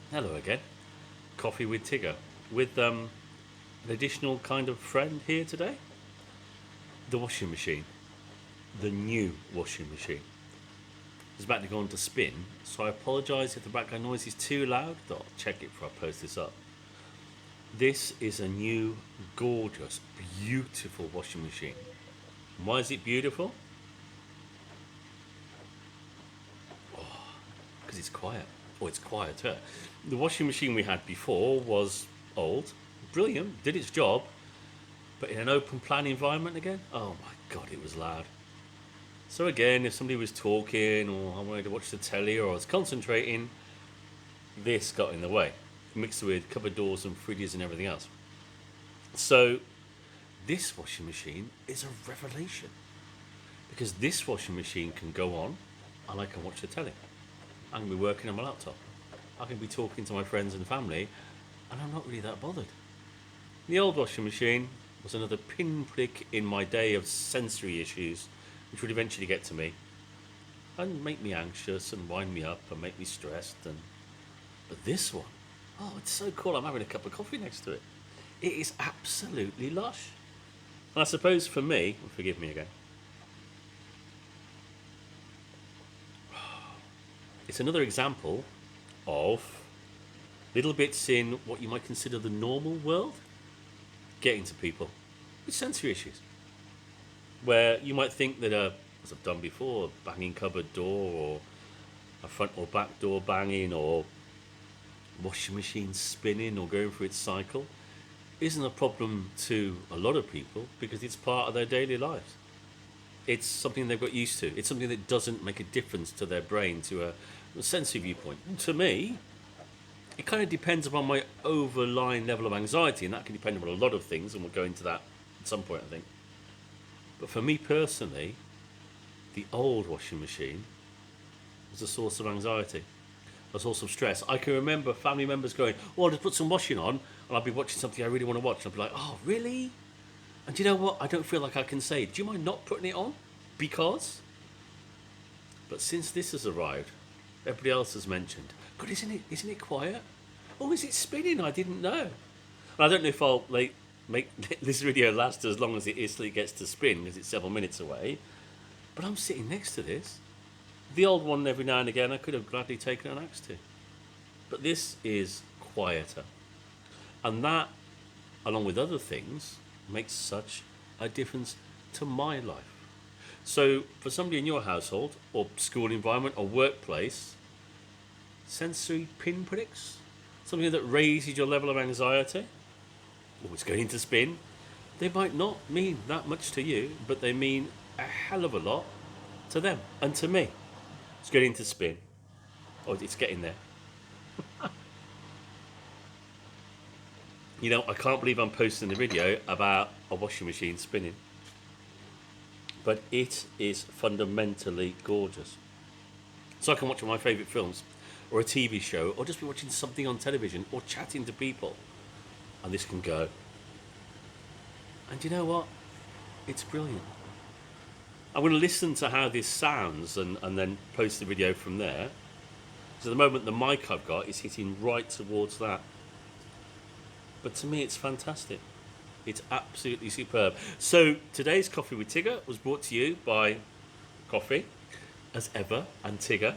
Hello again. Coffee with Tigger. With an additional kind of friend here today. The washing machine. The new washing machine. It's about to go on to spin, so I apologise if the background noise is too loud. I'll check it before I post this up. This is a new, gorgeous, beautiful washing machine. Why is it beautiful? Because it's quiet. Or it's quieter. The washing machine we had before was old, brilliant, did its job, but in an open plan environment again, oh my god, it was loud. So again, if somebody was talking or I wanted to watch the telly or I was concentrating, this got in the way, mixed with cupboard doors and fridges and everything else. So this washing machine is a revelation because this washing machine can go on and I can watch the telly. I can be working on my laptop. I can be talking to my friends and family, and I'm not really that bothered. The old washing machine was another pinprick in my day of sensory issues, which would eventually get to me and make me anxious and wind me up and make me stressed. But this one, oh, it's so cool. I'm having a cup of coffee next to it. It is absolutely lush. And I suppose for me, forgive me again, it's another example of little bits in what you might consider the normal world getting to people with sensory issues. Where you might think that, as I've done before, a banging cupboard door or a front or back door banging or washing machine spinning or going through its cycle isn't a problem to a lot of people because it's part of their daily lives. It's something they've got used to. It's something that doesn't make a difference to their brain, to a sensory viewpoint. To me, it kind of depends upon my overlying level of anxiety, and that can depend on a lot of things, and we'll go into that at some point, I think. But for me personally, the old washing machine was a source of anxiety, a source of stress. I can remember family members going, "Oh, I'll just put some washing on," and I'll be watching something I really want to watch, and I'll be like, "Oh, really?" And do you know what? I don't feel like I can say, "Do you mind not putting it on?" Because. But since this has arrived, everybody else has mentioned, "God, isn't it quiet? Oh, is it spinning? I didn't know." And I don't know if I'll make this video last as long as it is till it gets to spin because it's several minutes away. But I'm sitting next to this. The old one, every now and again, I could have gladly taken an axe to. But this is quieter. And that, along with other things, makes such a difference to my life. So for somebody in your household or school environment or workplace, sensory pinpricks, something that raises your level of anxiety, or it's going to spin, they might not mean that much to you, but they mean a hell of a lot to them and to me. It's getting to spin, or it's getting there. You know, I can't believe I'm posting the video about a washing machine spinning. But it is fundamentally gorgeous. So I can watch one of my favourite films, or a TV show, or just be watching something on television, or chatting to people. And this can go. And you know what? It's brilliant. I'm going to listen to how this sounds and then post the video from there. So at the moment the mic I've got is hitting right towards that. But to me it's fantastic. It's absolutely superb. So today's Coffee with Tigger was brought to you by Coffee, as ever, and Tigger.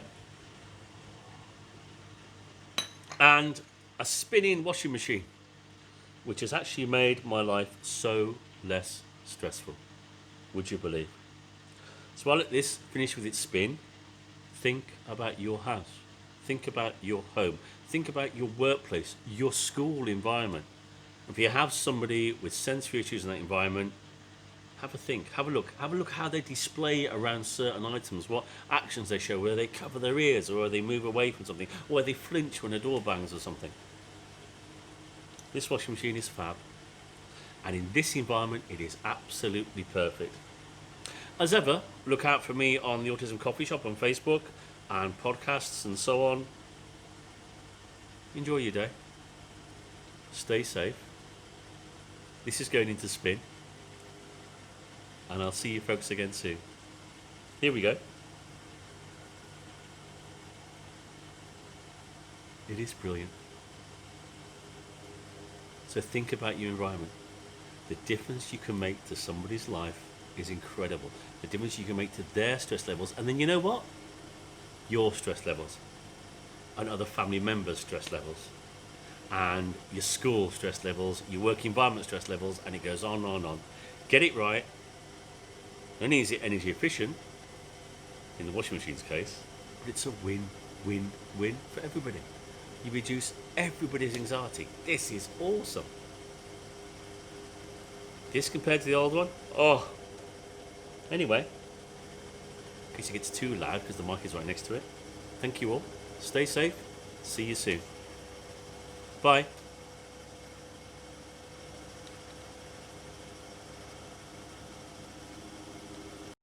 And a spinning washing machine, which has actually made my life so less stressful. Would you believe? So I'll let this finish with its spin. Think about your house. Think about your home. Think about your workplace, your school environment. If you have somebody with sensory issues in that environment, have a think, have a look how they display around certain items, what actions they show, whether they cover their ears or they move away from something, or whether they flinch when a door bangs or something. This washing machine is fab. And in this environment, it is absolutely perfect. As ever, look out for me on the Autism Coffee Shop on Facebook and podcasts and so on. Enjoy your day. Stay safe. This is going into spin. And I'll see you folks again soon. Here we go. It is brilliant. So think about your environment. The difference you can make to somebody's life is incredible. The difference you can make to their stress levels. And then you know what? Your stress levels. And other family members' stress levels. And your school stress levels, your work environment stress levels, and it goes on and on and on. Get it right. Not only is it energy efficient, in the washing machine's case, but it's a win, win, win for everybody. You reduce everybody's anxiety. This is awesome. This compared to the old one? Oh. Anyway, in case it gets too loud because the mic is right next to it, thank you all. Stay safe. See you soon. Bye.